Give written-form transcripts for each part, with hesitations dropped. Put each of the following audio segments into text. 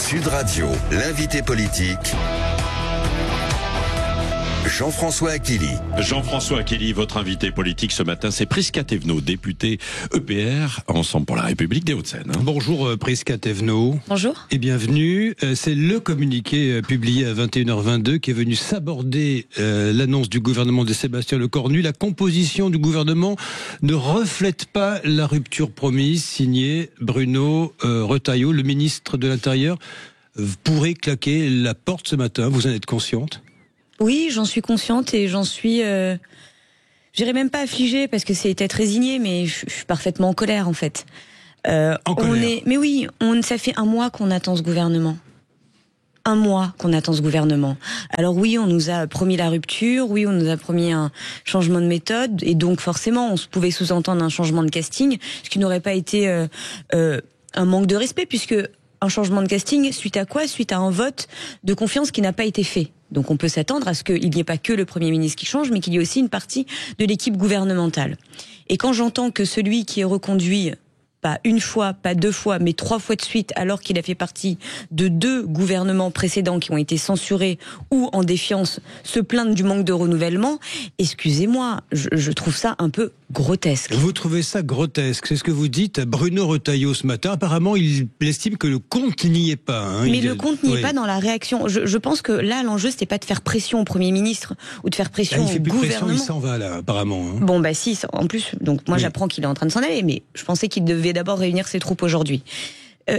Sud Radio, l'invité politique, Jean-François Aquili. Jean-François Aquili, votre invité politique ce matin, c'est Prisca Thévenot, député EPR, Ensemble pour la République des Hauts-de-Seine. Bonjour Prisca Thévenot. Bonjour. Et bienvenue. C'est le communiqué publié à 21h22 qui est venu s'aborder l'annonce du gouvernement de Sébastien Lecornu. La composition du gouvernement ne reflète pas la rupture promise, signé Bruno Retailleau, le ministre de l'Intérieur. Vous pourrez claquer la porte ce matin, vous en êtes consciente ? Oui, j'en suis consciente et j'en suis, je dirais même pas affligée parce que c'est être résigné, mais je suis parfaitement en colère en fait. En colère. Mais oui, ça fait un mois qu'on attend ce gouvernement. Un mois qu'on attend ce gouvernement. Alors oui, on nous a promis la rupture, oui, on nous a promis un changement de méthode, et donc forcément, on pouvait sous-entendre un changement de casting, ce qui n'aurait pas été un manque de respect, puisque un changement de casting, suite à quoi ? Suite à un vote de confiance qui n'a pas été fait. Donc on peut s'attendre à ce qu'il n'y ait pas que le Premier ministre qui change, mais qu'il y ait aussi une partie de l'équipe gouvernementale. Et quand j'entends que celui qui est reconduit, pas une fois, pas deux fois, mais 3 fois de suite, alors qu'il a fait partie de 2 gouvernements précédents qui ont été censurés ou en défiance, se plaindre du manque de renouvellement, excusez-moi, je trouve ça un peu grotesque. Vous trouvez ça grotesque, c'est ce que vous dites à Bruno Retailleau ce matin. Apparemment, il estime que le compte n'y est pas. Mais le compte n'y est pas dans la réaction. Je pense que là, l'enjeu, c'était pas de faire pression au Premier ministre ou de faire pression il fait au plus gouvernement. Pression, il s'en va là, apparemment. Bon, bah si, en plus, donc moi j'apprends qu'il est en train de s'en aller, mais je pensais qu'il devait d'abord réunir ses troupes aujourd'hui.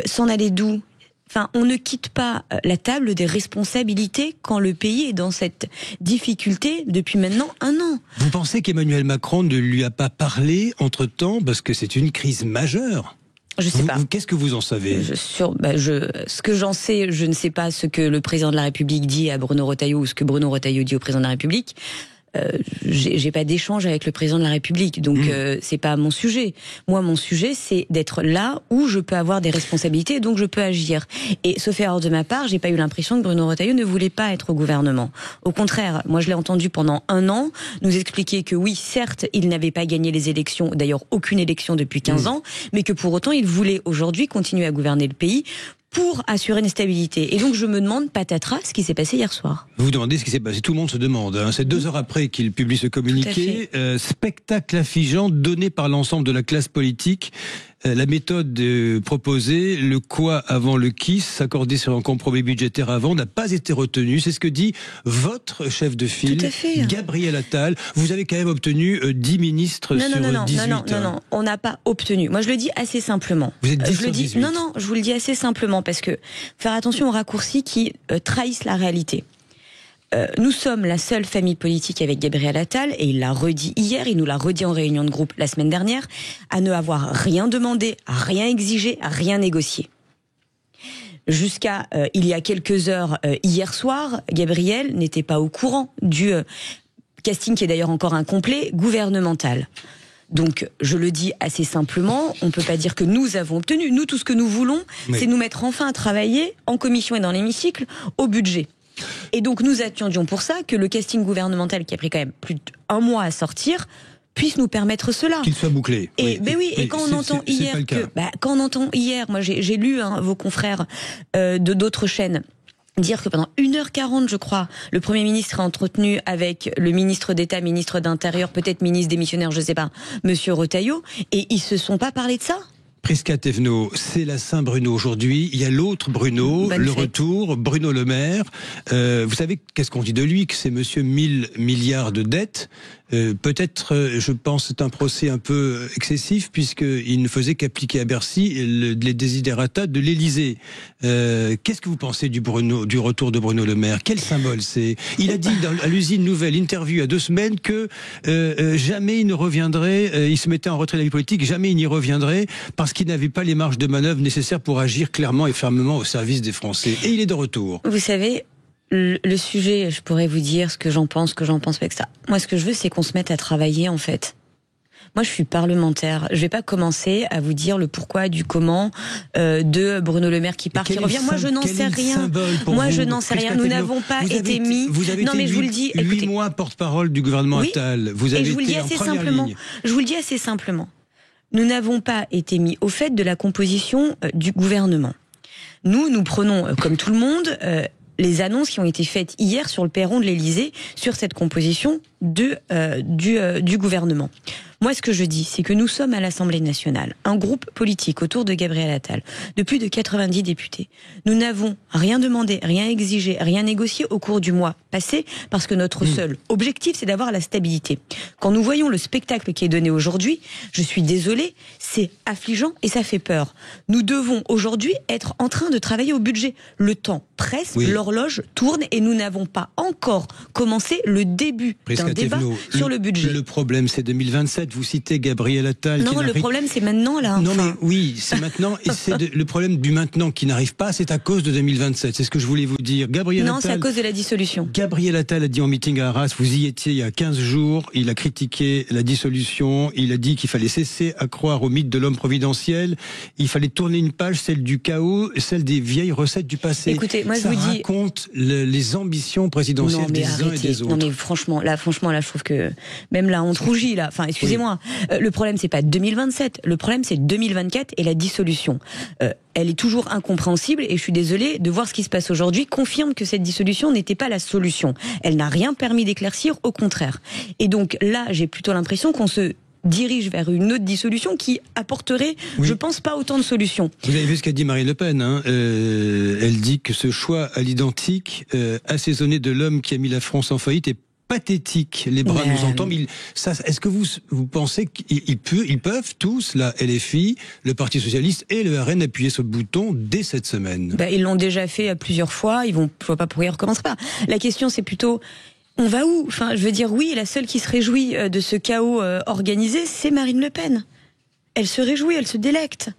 S'en aller d'où ? Enfin, on ne quitte pas la table des responsabilités quand le pays est dans cette difficulté depuis maintenant 1 an. Vous pensez qu'Emmanuel Macron ne lui a pas parlé entre-temps parce que c'est une crise majeure ? Je sais pas. Qu'est-ce que vous en savez ? Ce que j'en sais, je ne sais pas ce que le président de la République dit à Bruno Retailleau ou ce que Bruno Retailleau dit au président de la République. J'ai pas d'échange avec le président de la République, donc c'est pas mon sujet. Moi, mon sujet, c'est d'être là où je peux avoir des responsabilités, donc je peux agir. Et sauf erreur de ma part, j'ai pas eu l'impression que Bruno Retailleau ne voulait pas être au gouvernement. Au contraire, moi je l'ai entendu pendant 1 an nous expliquer que oui, certes, il n'avait pas gagné les élections, d'ailleurs aucune élection depuis 15 ans, mais que pour autant il voulait aujourd'hui continuer à gouverner le pays pour assurer une stabilité. Et donc je me demande, patatras, ce qui s'est passé hier soir. Vous vous demandez ce qui s'est passé, tout le monde se demande. C'est 2 heures après qu'il publie ce communiqué. Spectacle affligeant donné par l'ensemble de la classe politique. La méthode proposée, le quoi avant le qui, s'accorder sur un compromis budgétaire avant, n'a pas été retenu. C'est ce que dit votre chef de file, Gabriel Attal. Vous avez quand même obtenu 10 ministres sur 18. Non, on n'a pas obtenu. Moi, je le dis assez simplement. Vous êtes 10 sur 18. Non, je vous le dis assez simplement parce que faire attention aux raccourcis qui trahissent la réalité. Nous sommes la seule famille politique avec Gabriel Attal, et il l'a redit hier, il nous l'a redit en réunion de groupe la semaine dernière, à ne avoir rien demandé, à rien exigé, à rien négocié. Jusqu'à il y a quelques heures, hier soir, Gabriel n'était pas au courant du casting, qui est d'ailleurs encore incomplet, gouvernemental. Donc, je le dis assez simplement, on ne peut pas dire que nous avons obtenu. Nous, tout ce que nous voulons, c'est nous mettre enfin à travailler, en commission et dans l'hémicycle, au budget. Et donc nous attendions pour ça que le casting gouvernemental, qui a pris quand même plus d'1 mois à sortir, puisse nous permettre cela. Qu'il soit bouclé. Et quand on entend hier quand on entend hier, moi j'ai lu vos confrères de d'autres chaînes dire que pendant 1h40, je crois, le Premier ministre a entretenu avec le ministre d'État, ministre d'Intérieur, peut-être ministre démissionnaire, je sais pas, Monsieur Retailleau, et ils se sont pas parlé de ça. Prisca Thévenot, c'est la Saint-Bruno aujourd'hui. Il y a l'autre Bruno, retour, Bruno Le Maire. Vous savez, qu'est-ce qu'on dit de lui ? Que c'est monsieur 1000 milliards de dettes. Peut-être, je pense, c'est un procès un peu excessif, puisqu'il ne faisait qu'appliquer à Bercy les desiderata de l'Élysée. Qu'est-ce que vous pensez du retour de Bruno Le Maire ? Quel symbole c'est ? Il a dit à l'usine Nouvelle, interview il y a 2 semaines, que jamais il ne reviendrait, il se mettait en retrait de la vie politique, jamais il n'y reviendrait, parce qu'il n'avait pas les marges de manœuvre nécessaires pour agir clairement et fermement au service des Français. Et il est de retour. Vous savez, le sujet, je pourrais vous dire ce que j'en pense pas avec ça. Moi, ce que je veux, c'est qu'on se mette à travailler, en fait. Moi, je suis parlementaire. Je vais pas commencer à vous dire le pourquoi du comment de Bruno Le Maire qui part, qui revient. Moi, je n'en sais rien. Moi, je n'en sais rien. Nous n'avons pas été mis. Non, mais je vous le dis. 8 mois porte-parole du gouvernement Attal. Vous avez été en première ligne. Je vous le dis assez simplement. Nous n'avons pas été mis au fait de la composition du gouvernement. Nous prenons, comme tout le monde, les annonces qui ont été faites hier sur le perron de l'Élysée sur cette composition du gouvernement. Moi, ce que je dis, c'est que nous sommes à l'Assemblée nationale, un groupe politique autour de Gabriel Attal, de plus de 90 députés. Nous n'avons rien demandé, rien exigé, rien négocié au cours du mois passé, parce que notre seul objectif, c'est d'avoir la stabilité. Quand nous voyons le spectacle qui est donné aujourd'hui, je suis désolée, c'est affligeant et ça fait peur. Nous devons aujourd'hui être en train de travailler au budget. Le temps presse, l'horloge tourne et nous n'avons pas encore commencé le début d'un débat sur le budget. Le problème, c'est 2027. Vous citez Gabriel Attal. Non, le problème, c'est maintenant, là. Non, mais oui, c'est maintenant. Et le problème du maintenant qui n'arrive pas, c'est à cause de 2027. C'est ce que je voulais vous dire. Non, c'est à cause de la dissolution. Gabriel Attal a dit en meeting à Arras, vous y étiez il y a 15 jours, il a critiqué la dissolution, il a dit qu'il fallait cesser à croire au mythe de l'homme providentiel, il fallait tourner une page, celle du chaos, celle des vieilles recettes du passé. Écoutez, moi, ça je vous dis... raconte les ambitions présidentielles des uns et des autres. Non, mais franchement, là, je trouve que même la honte rougit, là. Enfin, excusez-moi. Le problème, c'est pas 2027. Le problème, c'est 2024 et la dissolution. Elle est toujours incompréhensible et je suis désolée de voir ce qui se passe aujourd'hui confirme que cette dissolution n'était pas la solution. Elle n'a rien permis d'éclaircir, au contraire. Et donc là, j'ai plutôt l'impression qu'on se dirige vers une autre dissolution qui apporterait, je pense, pas autant de solutions. Vous avez vu ce qu'a dit Marine Le Pen, hein. Elle dit que ce choix à l'identique, assaisonné de l'homme qui a mis la France en faillite, est pathétique. Les bras nous entendent. Est-ce que vous pensez qu'ils peuvent tous, la LFI, le Parti Socialiste et le RN, appuyer sur le bouton dès cette semaine? Ils l'ont déjà fait plusieurs fois. Je vois pas pourquoi ils recommenceraient pas. La question, c'est plutôt, on va où? Enfin, je veux dire, oui, la seule qui se réjouit de ce chaos organisé, c'est Marine Le Pen. Elle se réjouit, elle se délecte.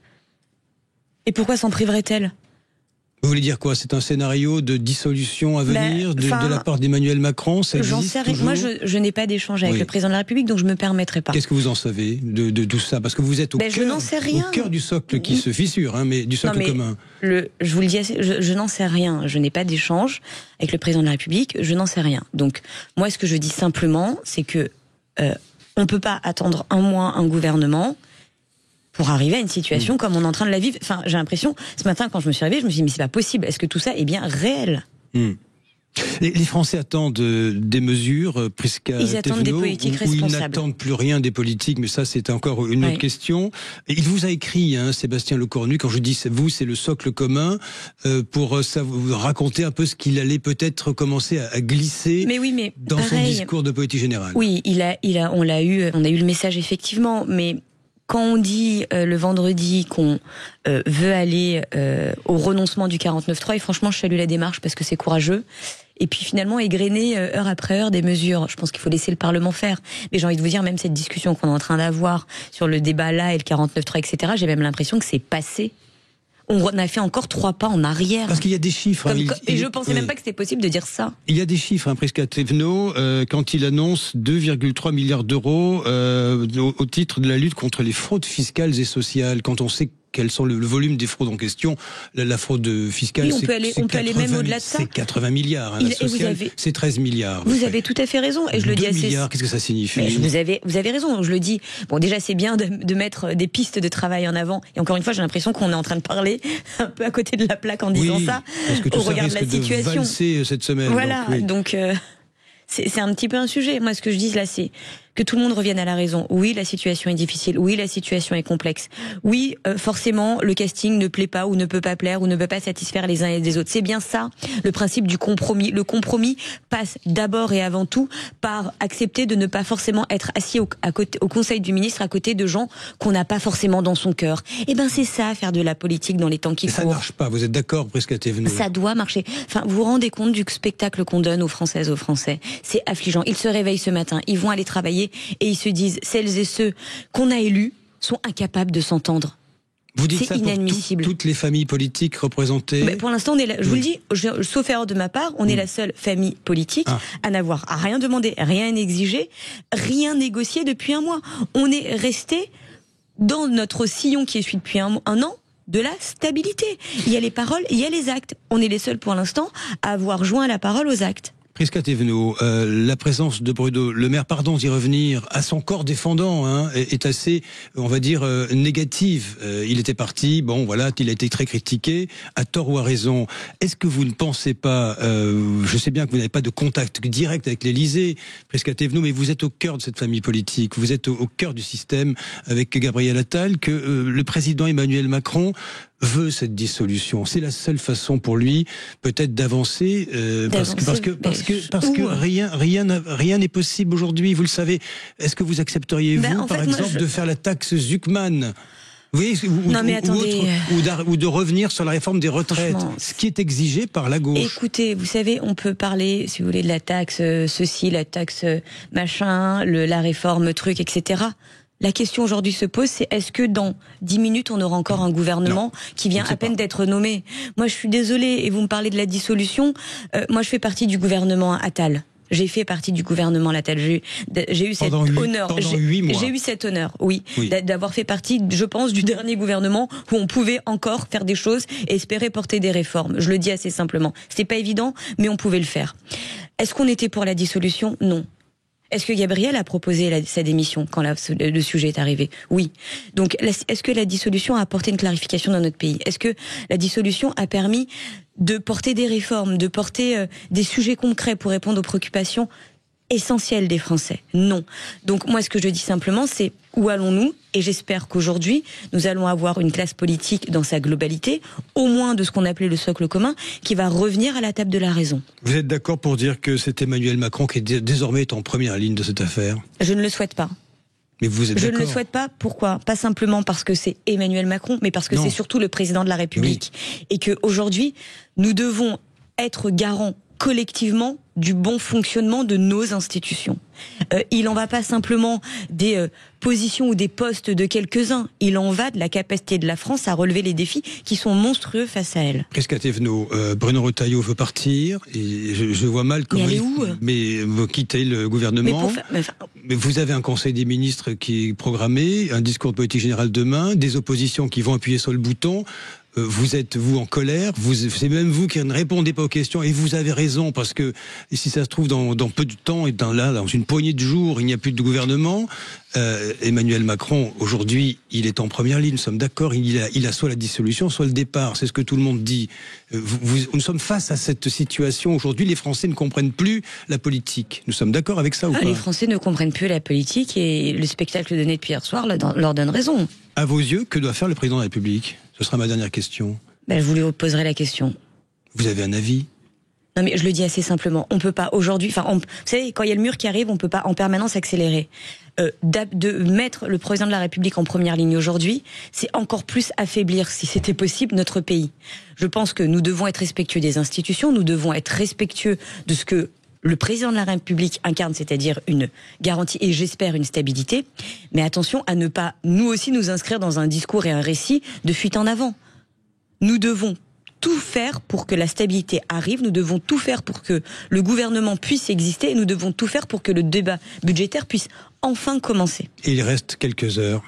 Et pourquoi s'en priverait-elle? Vous voulez dire quoi? C'est un scénario de dissolution à venir de la part d'Emmanuel Macron? J'en sais rien. Moi, je n'ai pas d'échange avec le président de la République, donc je me permettrai pas. Qu'est-ce que vous en savez de tout ça? Parce que vous êtes au cœur du socle qui se fissure, hein, mais du socle commun. Je vous le dis, je n'en sais rien. Je n'ai pas d'échange avec le président de la République. Je n'en sais rien. Donc, moi, ce que je dis simplement, c'est que on peut pas attendre un mois un gouvernement pour arriver à une situation comme on est en train de la vivre. Enfin, j'ai l'impression, ce matin, quand je me suis réveillée, je me suis dit, mais c'est pas possible. Est-ce que tout ça est bien réel? Les Français attendent des mesures, Prisca Ils attendent des politiques responsables. Ils n'attendent plus rien des politiques, mais ça, c'est encore une autre question. Et il vous a écrit, Sébastien Lecornu, quand je dis vous, c'est le socle commun, pour vous raconter un peu ce qu'il allait peut-être commencer à glisser dans son discours de politique générale. Oui, on a eu le message, effectivement, mais quand on dit le vendredi qu'on veut aller au renoncement du 49.3, et franchement, je salue la démarche parce que c'est courageux. Et puis finalement, égrener heure après heure des mesures. Je pense qu'il faut laisser le Parlement faire. Mais j'ai envie de vous dire, même cette discussion qu'on est en train d'avoir sur le débat là et le 49.3, etc., j'ai même l'impression que c'est passé. On a fait encore 3 pas en arrière. Parce qu'il y a des chiffres. Et je pensais même pas que c'était possible de dire ça. Il y a des chiffres, Prisca Thévenot, quand il annonce 2,3 milliards d'euros au titre de la lutte contre les fraudes fiscales et sociales. Quand on sait quels sont le volume des fraudes en question, la fraude fiscale, oui, on peut aller même au-delà de ça. C'est 80 milliards. La sociale, c'est 13 milliards. Vous avez tout à fait raison. Et je le dis assez. 2 milliards, qu'est-ce que ça signifie? Vous avez raison. Je le dis. Bon, déjà, c'est bien de mettre des pistes de travail en avant. Et encore une fois, j'ai l'impression qu'on est en train de parler un peu à côté de la plaque en disant ça. Parce que tout au regard de la situation. De valser cette semaine. Voilà. Donc c'est un petit peu un sujet. Moi, ce que je dis là, c'est que tout le monde revienne à la raison. Oui, la situation est difficile. Oui, la situation est complexe. Oui, forcément, le casting ne plaît pas ou ne peut pas plaire ou ne peut pas satisfaire les uns et les autres. C'est bien ça, le principe du compromis. Le compromis passe d'abord et avant tout par accepter de ne pas forcément être assis au Conseil du ministre à côté de gens qu'on n'a pas forcément dans son cœur. Eh ben, c'est ça, faire de la politique dans les temps qui courent. Ça marche pas. Vous êtes d'accord, Prisca Thévenot? Ça doit marcher. Enfin, vous vous rendez compte du spectacle qu'on donne aux Françaises, aux Français? C'est affligeant. Ils se réveillent ce matin. Ils vont aller travailler. Et ils se disent, celles et ceux qu'on a élus sont incapables de s'entendre. Vous dites ça inadmissible. Pour toutes les familles politiques représentées? Mais pour l'instant, je vous le dis, sauf erreur de ma part, on est la seule famille politique à n'avoir rien demandé, rien exigé, rien négocié depuis un mois. On est resté dans notre sillon qui est celui depuis un an, de la stabilité. Il y a les paroles, il y a les actes. On est les seuls pour l'instant à avoir joint la parole aux actes. Prisca Thévenot, la présence de Bruno Le Maire, pardon d'y revenir, à son corps défendant, est assez, on va dire, négative. Il était parti, bon voilà, il a été très critiqué, à tort ou à raison. Est-ce que vous ne pensez pas, je sais bien que vous n'avez pas de contact direct avec l'Élysée, Prisca Thévenot, mais vous êtes au cœur de cette famille politique, vous êtes au cœur du système avec Gabriel Attal, que le président Emmanuel Macron veut cette dissolution. C'est la seule façon pour lui, peut-être, d'avancer, parce que rien n'est possible aujourd'hui. Vous le savez. Est-ce que vous accepteriez par exemple, de faire la taxe Zuckman? Oui, ou de revenir sur la réforme des retraites, ce qui est exigé par la gauche. Écoutez, vous savez, on peut parler, si vous voulez, de la taxe ceci, la taxe machin, la réforme truc, etc. La question aujourd'hui se pose, c'est est-ce que dans 10 minutes, on aura encore un gouvernement qui vient à peine d'être nommé? Moi, je suis désolée, et vous me parlez de la dissolution. Moi, je fais partie du gouvernement Attal. J'ai fait partie du gouvernement Attal. J'ai eu cet honneur. Pendant 8 mois. J'ai eu cet honneur, oui. D'avoir fait partie, je pense, du dernier gouvernement où on pouvait encore faire des choses et espérer porter des réformes. Je le dis assez simplement. C'était pas évident, mais on pouvait le faire. Est-ce qu'on était pour la dissolution? Non. Est-ce que Gabriel a proposé sa démission quand le sujet est arrivé? Oui. Donc, est-ce que la dissolution a apporté une clarification dans notre pays? Est-ce que la dissolution a permis de porter des réformes, de porter des sujets concrets pour répondre aux préoccupations essentielles des Français? Non. Donc, moi, ce que je dis simplement, c'est où allons-nous? Et j'espère qu'aujourd'hui, nous allons avoir une classe politique dans sa globalité, au moins de ce qu'on appelait le socle commun, qui va revenir à la table de la raison. Vous êtes d'accord pour dire que c'est Emmanuel Macron qui est désormais en première ligne de cette affaire? Je ne le souhaite pas. Mais vous êtes d'accord? Je ne le souhaite pas. Pourquoi? Pas simplement parce que c'est Emmanuel Macron, mais parce que c'est surtout le président de la République. Oui. Et qu'aujourd'hui, nous devons être garants collectivement du bon fonctionnement de nos institutions. Il en va pas simplement des positions ou des postes de quelques-uns. Il en va de la capacité de la France à relever les défis qui sont monstrueux face à elle. Prisca Thévenot, Bruno Retailleau veut partir. Et je vois mal comment mais vous quittez le gouvernement. Mais vous avez un conseil des ministres qui est programmé, un discours de politique générale demain, des oppositions qui vont appuyer sur le bouton. Vous êtes, vous, en colère, c'est même vous qui ne répondez pas aux questions, et vous avez raison, parce que si ça se trouve dans peu de temps, et dans une poignée de jours, il n'y a plus de gouvernement, Emmanuel Macron, aujourd'hui, il est en première ligne, nous sommes d'accord, il a soit la dissolution, soit le départ, c'est ce que tout le monde dit. Nous sommes face à cette situation, aujourd'hui, les Français ne comprennent plus la politique. Nous sommes d'accord avec ça ou pas? Les Français ne comprennent plus la politique, et le spectacle donné depuis hier soir leur donne raison. À vos yeux, que doit faire le président de la République? Ce sera ma dernière question. Je vous lui poserai la question. Vous avez un avis? Non, mais je le dis assez simplement. On peut pas aujourd'hui. Vous savez, quand il y a le mur qui arrive, on peut pas en permanence accélérer. De mettre le président de la République en première ligne aujourd'hui, c'est encore plus affaiblir, si c'était possible, notre pays. Je pense que nous devons être respectueux des institutions. Nous devons être respectueux de ce que le président de la République incarne, c'est-à-dire une garantie et j'espère une stabilité. Mais attention à ne pas, nous aussi, nous inscrire dans un discours et un récit de fuite en avant. Nous devons tout faire pour que la stabilité arrive, nous devons tout faire pour que le gouvernement puisse exister et nous devons tout faire pour que le débat budgétaire puisse enfin commencer. Et il reste quelques heures.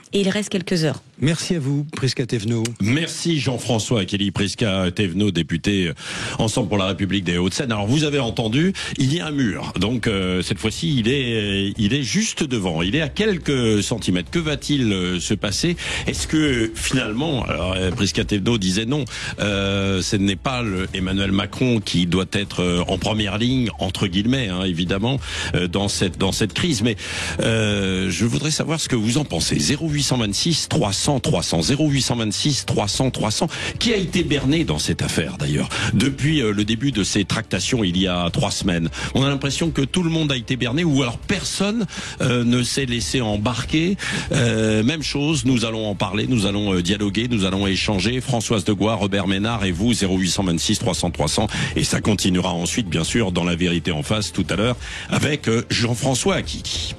Merci à vous, Prisca Thévenot. Merci Jean-François Akili. Prisca Thévenot, député Ensemble pour la République des Hauts-de-Seine. Alors vous avez entendu, il y a un mur. Donc cette fois-ci, il est juste devant. Il est à quelques centimètres. Que va-t-il se passer? Est-ce que finalement, alors Prisca Thévenot disait non, ce n'est pas Emmanuel Macron qui doit être en première ligne, entre guillemets, évidemment, dans cette crise. Mais je voudrais savoir ce que vous en pensez. 0826 300 300 0826 300 300. Qui a été berné dans cette affaire d'ailleurs depuis le début de ces tractations il y a 3 semaines? On a l'impression que tout le monde a été berné, ou alors personne ne s'est laissé embarquer. Même chose, nous allons en parler, nous allons dialoguer, nous allons échanger. Françoise Degois, Robert Ménard et vous, 0826 300 300. Et ça continuera ensuite, bien sûr, dans La Vérité en face tout à l'heure avec Jean-François Akili.